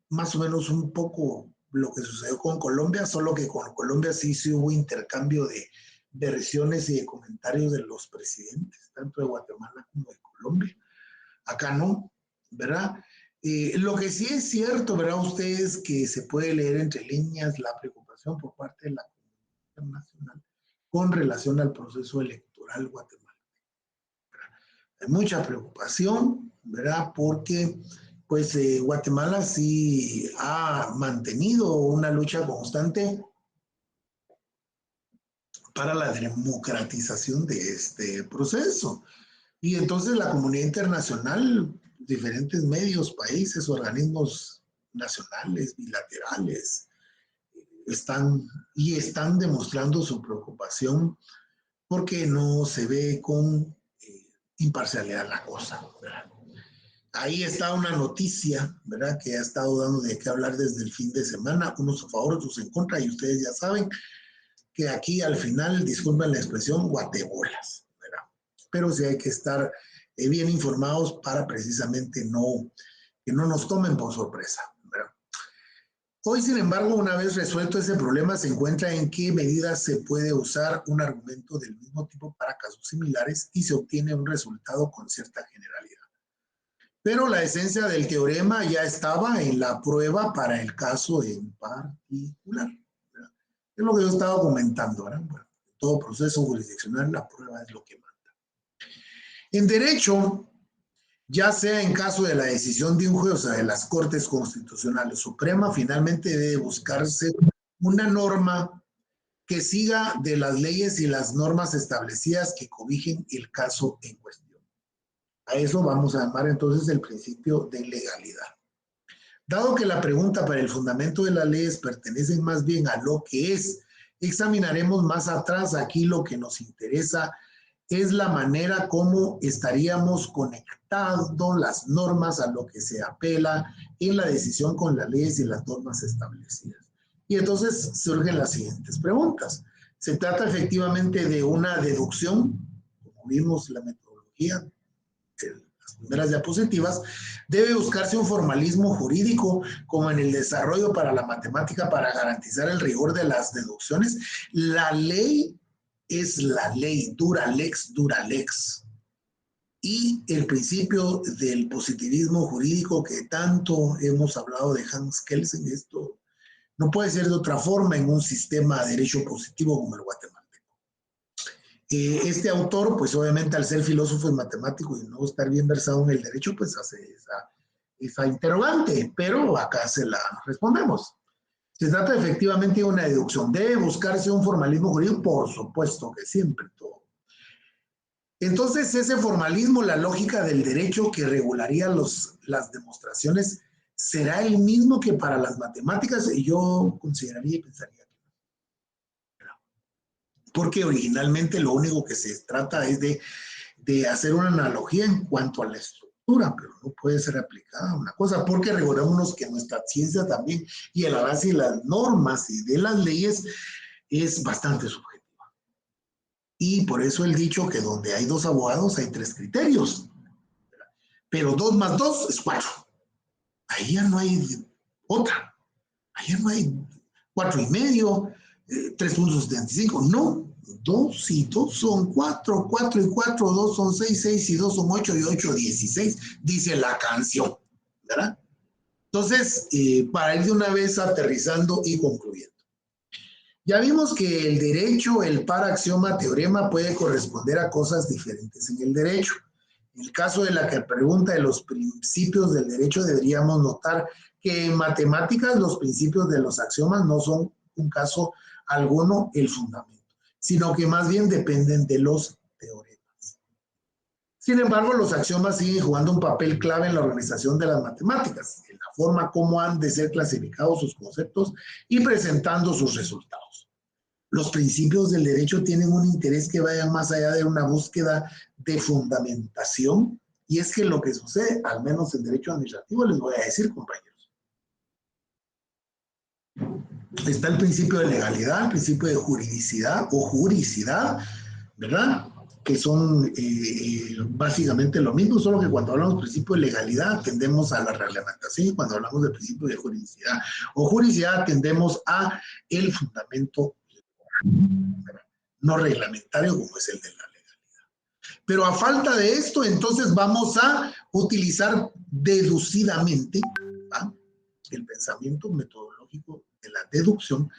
más o menos un poco lo que sucedió con Colombia, solo que con Colombia sí hubo intercambio de versiones y de comentarios de los presidentes, tanto de Guatemala como de Colombia. Acá no, ¿verdad? Lo que sí es cierto, ¿verdad? Ustedes que se puede leer entre líneas la preocupación por parte de la comunidad nacional con relación al proceso electoral guatemalteco. Hay mucha preocupación, ¿verdad? Porque pues Guatemala sí ha mantenido una lucha constante para la democratización de este proceso. Y entonces la comunidad internacional, diferentes medios, países, organismos nacionales, bilaterales, están demostrando su preocupación porque no se ve con imparcialidad la cosa, ¿verdad? Ahí está una noticia, ¿verdad?, que ha estado dando de qué hablar desde el fin de semana, unos a favor, otros en contra, y ustedes ya saben que aquí al final, disculpen la expresión, guatebolas, ¿verdad? Pero sí hay que estar bien informados para precisamente que no nos tomen por sorpresa, ¿verdad? Hoy, sin embargo, una vez resuelto ese problema, se encuentra en qué medidas se puede usar un argumento del mismo tipo para casos similares y se obtiene un resultado con cierta generalidad. Pero la esencia del teorema ya estaba en la prueba para el caso en particular, ¿verdad? Es lo que yo estaba comentando, ¿verdad? Bueno, en todo proceso jurisdiccional la prueba es lo que manda. En derecho, ya sea en caso de la decisión de un juez, o sea, de las Cortes Constitucionales Suprema, finalmente debe buscarse una norma que siga de las leyes y las normas establecidas que cobijen el caso en cuestión. A eso vamos a llamar entonces el principio de legalidad. Dado que la pregunta para el fundamento de las leyes pertenece más bien a lo que es, examinaremos más atrás. Aquí lo que nos interesa es la manera como estaríamos conectando las normas a lo que se apela en la decisión con las leyes y las normas establecidas. Y entonces surgen las siguientes preguntas. ¿Se trata efectivamente de una deducción? Como vimos la metodología en las primeras diapositivas, debe buscarse un formalismo jurídico como en el desarrollo para la matemática para garantizar el rigor de las deducciones. La ley es la ley, dura lex, dura lex. Y el principio del positivismo jurídico que tanto hemos hablado de Hans Kelsen, esto no puede ser de otra forma en un sistema de derecho positivo como el guatemalteco. Este autor, pues obviamente al ser filósofo y matemático y no estar bien versado en el derecho, pues hace esa interrogante, pero acá se la respondemos. Se trata efectivamente de una deducción. ¿Debe buscarse un formalismo jurídico? Por supuesto que siempre, todo. Entonces, ese formalismo, la lógica del derecho que regularía las demostraciones, ¿será el mismo que para las matemáticas? Y yo consideraría y pensaría que no. Porque originalmente lo único que se trata es de hacer una analogía en cuanto a la estructura, pero no puede ser aplicada a una cosa, porque recordémonos que nuestra ciencia también y el avance de las normas y de las leyes es bastante subjetiva. Y por eso el dicho que donde hay dos abogados hay tres criterios, pero 2 más 2 es 4. Ahí ya no hay otra. Ahí ya no hay 4 y medio, 3.75. No, 2 y 2 son 4, 4 y 4, 2 son 6, 6 y 2 son 8 y 8, 16, dice la canción, ¿verdad? Entonces, para ir de una vez aterrizando y concluyendo. Ya vimos que el derecho, el par, axioma, teorema puede corresponder a cosas diferentes en el derecho. En el caso de la que pregunta de los principios del derecho, deberíamos notar que en matemáticas los principios de los axiomas no son un caso alguno el fundamento, sino que más bien dependen de los teoremas. Sin embargo, los axiomas siguen jugando un papel clave en la organización de las matemáticas, en la forma como han de ser clasificados sus conceptos y presentando sus resultados. Los principios del derecho tienen un interés que vaya más allá de una búsqueda de fundamentación, y es que lo que sucede, al menos en derecho administrativo, les voy a decir, compañeros, está el principio de legalidad, el principio de juridicidad o juricidad, ¿verdad? Que son básicamente lo mismo, solo que cuando hablamos del principio de legalidad atendemos a la reglamentación y cuando hablamos del principio de juridicidad o juridicidad atendemos a el fundamento no reglamentario como es el de la legalidad. Pero a falta de esto, entonces vamos a utilizar deducidamente, ¿va?, el pensamiento metodológico de la deducción,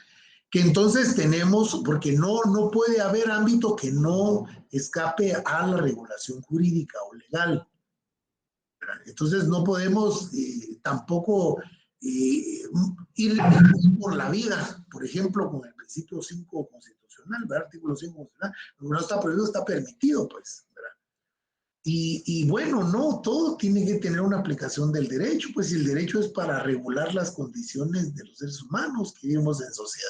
que entonces tenemos, porque no puede haber ámbito que no escape a la regulación jurídica o legal. ¿verdad? Entonces no podemos tampoco ir por la vida, por ejemplo, con el principio 5 constitucional, ¿verdad? Artículo 5 constitucional, lo que no está prohibido está permitido, pues, ¿verdad? Y bueno, no, todo tiene que tener una aplicación del derecho, pues si el derecho es para regular las condiciones de los seres humanos que vivimos en sociedad.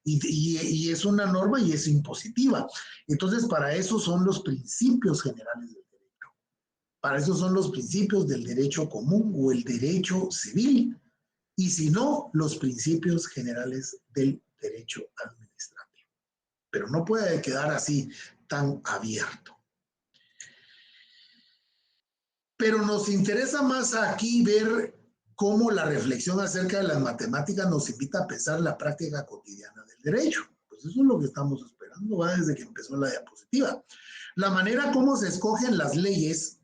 Y es una norma y es impositiva. Entonces, para eso son los principios generales del derecho. Para eso son los principios del derecho común o el derecho civil. Y si no, los principios generales del derecho administrativo. Pero no puede quedar así tan abierto. Pero nos interesa más aquí ver cómo la reflexión acerca de las matemáticas nos invita a pensar la práctica cotidiana del derecho. Pues eso es lo que estamos esperando, ¿va? Desde que empezó la diapositiva. La manera como se escogen las leyes,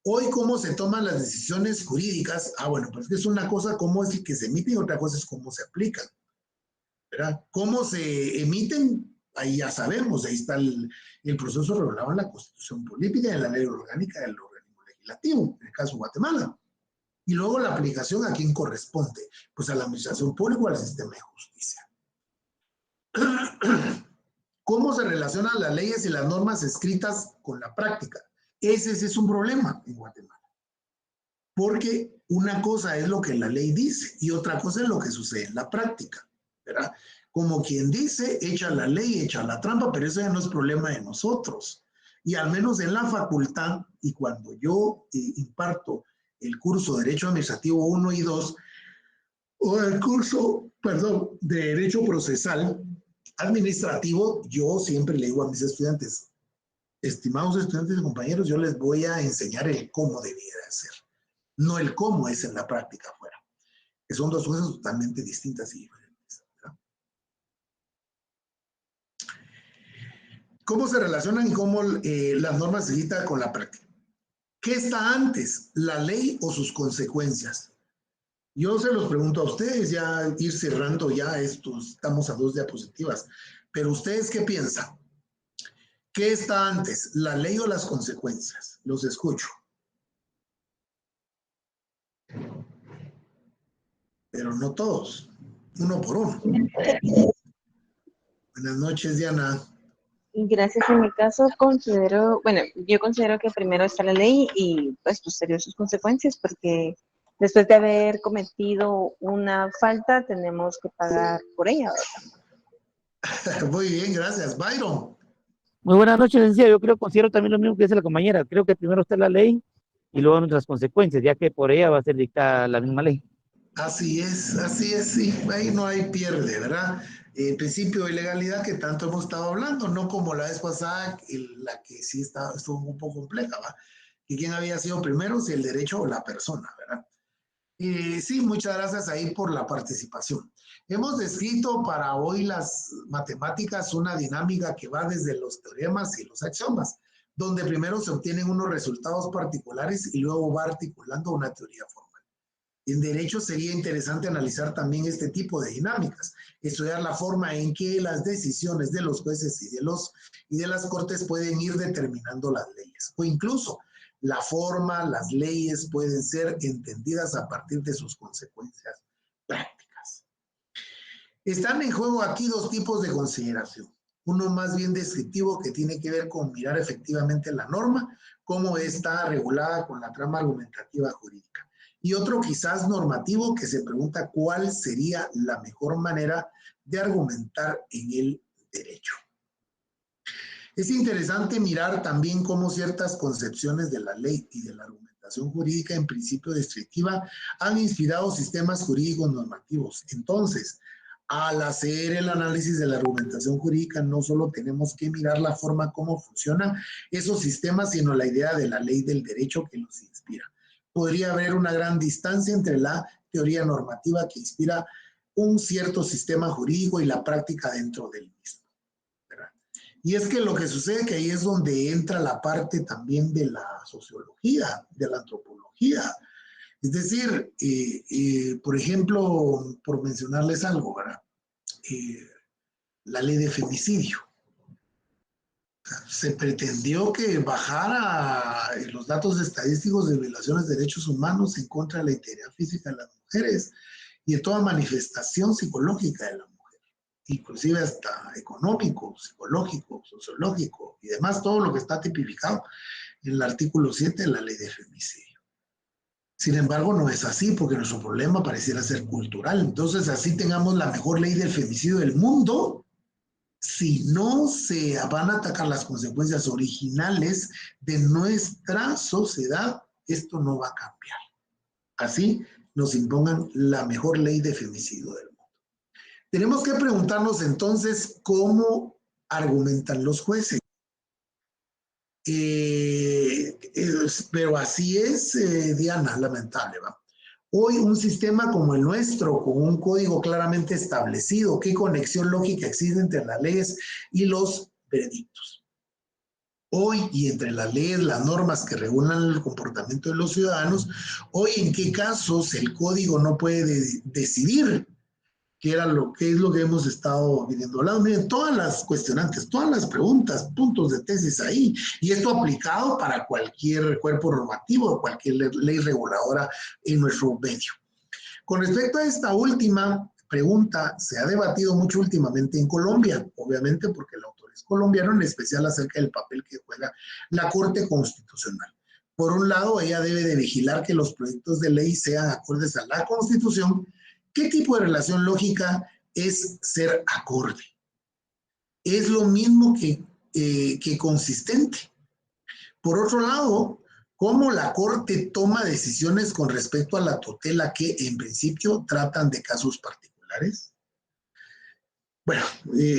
hoy cómo se toman las decisiones jurídicas, bueno, pues es una cosa cómo es que se emiten y otra cosa es cómo se aplican, ¿verdad? Cómo se emiten, ahí ya sabemos, ahí está el proceso regulado en la Constitución Política y en la Ley Orgánica del Organismo Legislativo, en el caso de Guatemala. Y luego la aplicación a quién corresponde, pues a la administración pública o al sistema de justicia. ¿Cómo se relacionan las leyes y las normas escritas con la práctica? Ese es un problema en Guatemala. Porque una cosa es lo que la ley dice y otra cosa es lo que sucede en la práctica, ¿verdad? Como quien dice, echa la ley, echa la trampa, pero eso ya no es problema de nosotros. Y al menos en la facultad, y cuando yo imparto el curso de Derecho Administrativo 1 y 2, o el curso, perdón, de Derecho Procesal Administrativo, yo siempre le digo a mis estudiantes, estimados estudiantes y compañeros, yo les voy a enseñar el cómo debiera ser, no el cómo es en la práctica afuera, que son dos cosas totalmente distintas y diferentes, ¿verdad? ¿Cómo se relacionan y cómo las normas se citan con la práctica? ¿Qué está antes, la ley o sus consecuencias? Yo se los pregunto a ustedes, ya ir cerrando ya estos, estamos a 2 diapositivas, pero ¿ustedes qué piensan? ¿Qué está antes, la ley o las consecuencias? Los escucho. Pero no todos, uno por uno. Buenas noches, Diana.
Gracias. En mi caso yo considero que primero está la ley y pues posterior sus consecuencias, porque después de haber cometido una falta tenemos que pagar por ella, ¿verdad?
Muy bien, gracias. Byron.
Muy buenas noches, licenciado. Yo considero también lo mismo que dice la compañera. Creo que primero está la ley y luego nuestras consecuencias, ya que por ella va a ser dictada la misma ley.
Así es, sí. Ahí no hay pierde, ¿verdad? El principio de legalidad que tanto hemos estado hablando, no como la vez pasada, la que sí estuvo un poco compleja, ¿va? ¿Y quién había sido primero, si el derecho o la persona, ¿verdad? Sí, muchas gracias ahí por la participación. Hemos descrito para hoy las matemáticas una dinámica que va desde los teoremas y los axiomas, donde primero se obtienen unos resultados particulares y luego va articulando una teoría formal. En derecho sería interesante analizar también este tipo de dinámicas, estudiar la forma en que las decisiones de los jueces y de las cortes pueden ir determinando las leyes, o incluso la forma, las leyes pueden ser entendidas a partir de sus consecuencias prácticas. Están en juego aquí 2 tipos de consideración. Uno más bien descriptivo, que tiene que ver con mirar efectivamente la norma, cómo está regulada con la trama argumentativa jurídica. Y otro quizás normativo, que se pregunta cuál sería la mejor manera de argumentar en el derecho. Es interesante mirar también cómo ciertas concepciones de la ley y de la argumentación jurídica en principio descriptiva han inspirado sistemas jurídicos normativos. Entonces, al hacer el análisis de la argumentación jurídica, no solo tenemos que mirar la forma cómo funcionan esos sistemas, sino la idea de la ley del derecho que los inspira. Podría haber una gran distancia entre la teoría normativa que inspira un cierto sistema jurídico y la práctica dentro del mismo. Y es que lo que sucede que ahí es donde entra la parte también de la sociología, de la antropología. Es decir, por ejemplo, por mencionarles algo, ¿verdad? La ley de femicidio. se pretendió que bajara los datos estadísticos de violaciones de derechos humanos en contra de la integridad física de las mujeres y de toda manifestación psicológica de la mujer, inclusive hasta económico, psicológico, sociológico y demás, todo lo que está tipificado en el artículo 7 de la ley de femicidio. Sin embargo, no es así, porque nuestro problema pareciera ser cultural. Entonces, así tengamos la mejor ley del femicidio del mundo, si no se van a atacar las consecuencias originales de nuestra sociedad, esto no va a cambiar. Así nos impongan la mejor ley de femicidio del mundo. Tenemos que preguntarnos entonces cómo argumentan los jueces. Pero así es, Diana, lamentable, ¿va? Hoy un sistema como el nuestro, con un código claramente establecido, ¿qué conexión lógica existe entre las leyes y los veredictos? Hoy, y entre las leyes, las normas que regulan el comportamiento de los ciudadanos, hoy en qué casos el código no puede decidir qué es lo que hemos estado viendo. Miren, todas las cuestionantes, todas las preguntas, puntos de tesis ahí, y esto aplicado para cualquier cuerpo normativo, cualquier ley reguladora en nuestro medio. Con respecto a esta última pregunta, se ha debatido mucho últimamente en Colombia, obviamente porque el autor es colombiano, en especial acerca del papel que juega la Corte Constitucional. Por un lado, ella debe de vigilar que los proyectos de ley sean acordes a la Constitución. ¿Qué tipo de relación lógica es ser acorde? Es lo mismo que consistente. Por otro lado, ¿cómo la Corte toma decisiones con respecto a la tutela que en principio tratan de casos particulares? Bueno,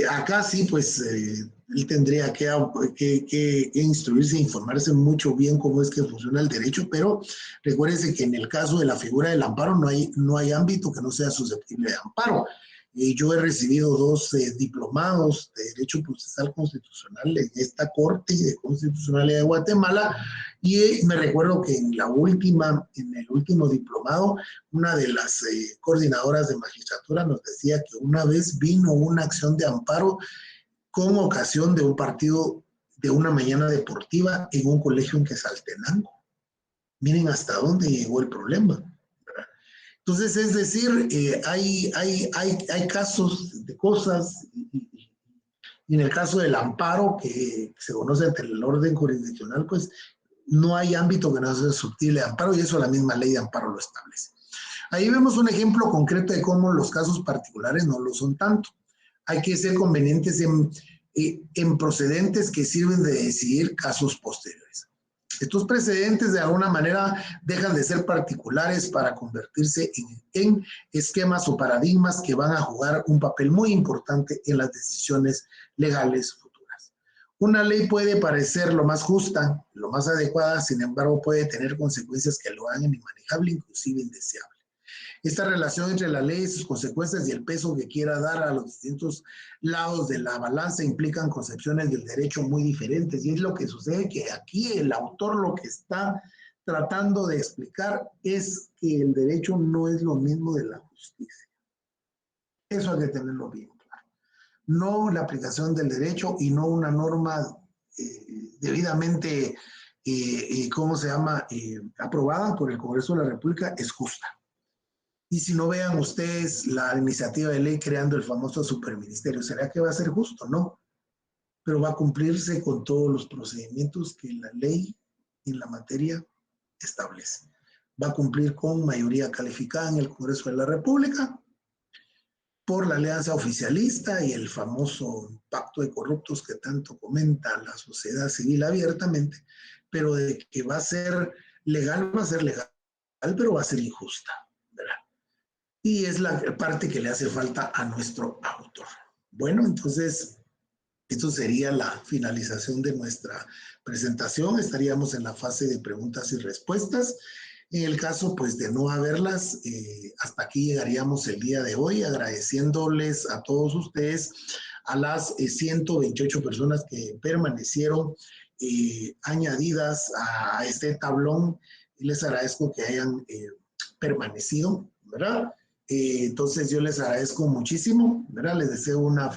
acá sí, pues él tendría que instruirse e informarse mucho bien cómo es que funciona el derecho, pero recuérdense que en el caso de la figura del amparo no hay ámbito que no sea susceptible de amparo. Yo he recibido 2 diplomados de Derecho Procesal Constitucional en esta Corte de Constitucionalidad de Guatemala, y me recuerdo que en el último diplomado, una de las coordinadoras de magistratura nos decía que una vez vino una acción de amparo con ocasión de un partido de una mañana deportiva en un colegio en Quetzaltenango. Miren hasta dónde llegó el problema, ¿verdad? Entonces, es decir, hay casos de cosas, y en el caso del amparo, que se conoce ante el orden jurisdiccional, pues no hay ámbito que no sea susceptible de amparo, y eso la misma ley de amparo lo establece. Ahí vemos un ejemplo concreto de cómo los casos particulares no lo son tanto. Hay que ser convenientes en procedentes que sirven de decidir casos posteriores. Estos precedentes de alguna manera dejan de ser particulares para convertirse en esquemas o paradigmas que van a jugar un papel muy importante en las decisiones legales futuras. Una ley puede parecer lo más justa, lo más adecuada, sin embargo puede tener consecuencias que lo hagan inmanejable, inclusive indeseable. Esta relación entre la ley y sus consecuencias y el peso que quiera dar a los distintos lados de la balanza implican concepciones del derecho muy diferentes, y es lo que sucede, que aquí el autor lo que está tratando de explicar es que el derecho no es lo mismo de la justicia. Eso hay que tenerlo bien claro. No la aplicación del derecho y no una norma debidamente, aprobada por el Congreso de la República es justa. Y si no, vean ustedes la iniciativa de ley creando el famoso superministerio, ¿será que va a ser justo? No, pero va a cumplirse con todos los procedimientos que la ley en la materia establece. Va a cumplir con mayoría calificada en el Congreso de la República por la alianza oficialista y el famoso pacto de corruptos que tanto comenta la sociedad civil abiertamente, pero de que va a ser legal, pero va a ser injusta, ¿verdad? Y es la parte que le hace falta a nuestro autor. Bueno, entonces, esto sería la finalización de nuestra presentación. Estaríamos en la fase de preguntas y respuestas. En el caso, pues, de no haberlas, hasta aquí llegaríamos el día de hoy, agradeciéndoles a todos ustedes, a las 128 personas que permanecieron añadidas a este tablón. Y les agradezco que hayan permanecido, ¿verdad? Entonces yo les agradezco muchísimo, ¿verdad? Les deseo una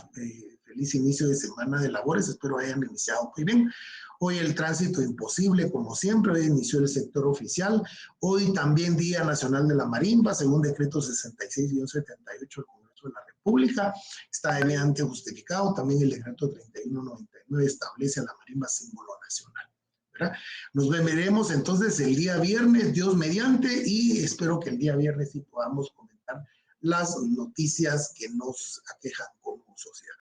feliz inicio de semana de labores, espero hayan iniciado muy bien. Hoy el tránsito imposible, como siempre, hoy inició el sector oficial, hoy también Día Nacional de la Marimba, según decreto 66-78 del Congreso de la República, está debidamente justificado, también el decreto 3199 establece a la marimba símbolo nacional, ¿verdad? Nos veremos entonces el día viernes, Dios mediante, y espero que el día viernes sí podamos comentar las noticias que nos aquejan como sociedad.